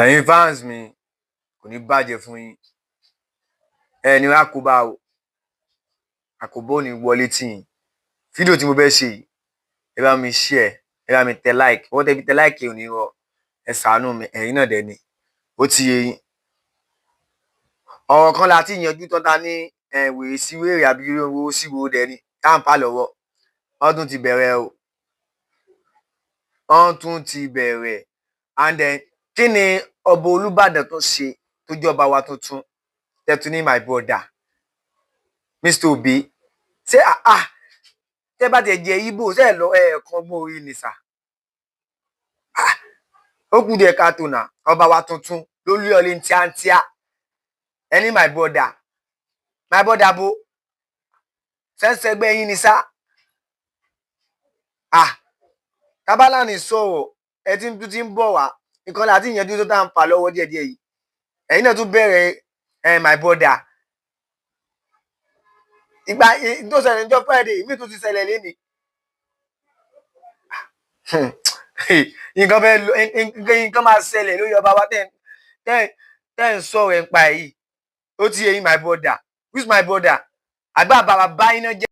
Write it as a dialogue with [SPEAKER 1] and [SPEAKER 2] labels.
[SPEAKER 1] ẹ̀yin fans mi kò ní bàjẹ́ fún yín ẹni wá kó bá o àkóbá ò ní wọlé tì yín fídíò tí mo fẹ́ ṣe yìí ẹ bá mi share ẹ bá mi tẹ like wọ́n tẹ fi tẹ like ò ní rọ ẹ ṣàánú mi ẹ̀yin náà dẹ̀ ni ó ti yé yín ọ̀rọ̀ kan láti yanjú tán ta ní wèrè sí wèrè àbí owó sí wo dẹ̀ ni táǹpà lọ́wọ́ wọ́n tún ti bẹ̀rẹ̀ o wọ́n tún ti bẹ̀rẹ̀ and then kí ni ọba Olúbàdàn tó ṣe tó jọba wa tuntun tẹ́tù ní my brother Mr. Obi ṣé tẹ́ bá tẹ̀ jẹ́ Igbo ṣe lọ ẹ̀ẹ̀kan gbórí ni sà ó kù díẹ̀ ká tó nà ọba wa tuntun lórí ọ̀lẹ́ tíátíá ẹni my brother bo sẹ́sẹ́gbẹ́ yín ni sá tábàlà ní sọ̀rọ̀ ẹ ti ń bọ̀ wá nǹkan láti ìyẹnjú tó tá ń fà lọ́wọ́ díẹ̀díẹ̀ yìí ẹ̀yin náà tún bẹ̀rẹ̀ my brother ìgbà tó ṣẹlẹ̀ níjọ́ Friday mi tún ti ṣẹlẹ̀ lénìí nǹkan máa ṣẹlẹ̀ lórí ọba wa tẹ́ ń sọ̀rọ̀ ẹ̀ ń pa èyí ó ti yẹ yín my brother who's my brother àgbà bàbá bá iná jẹ́.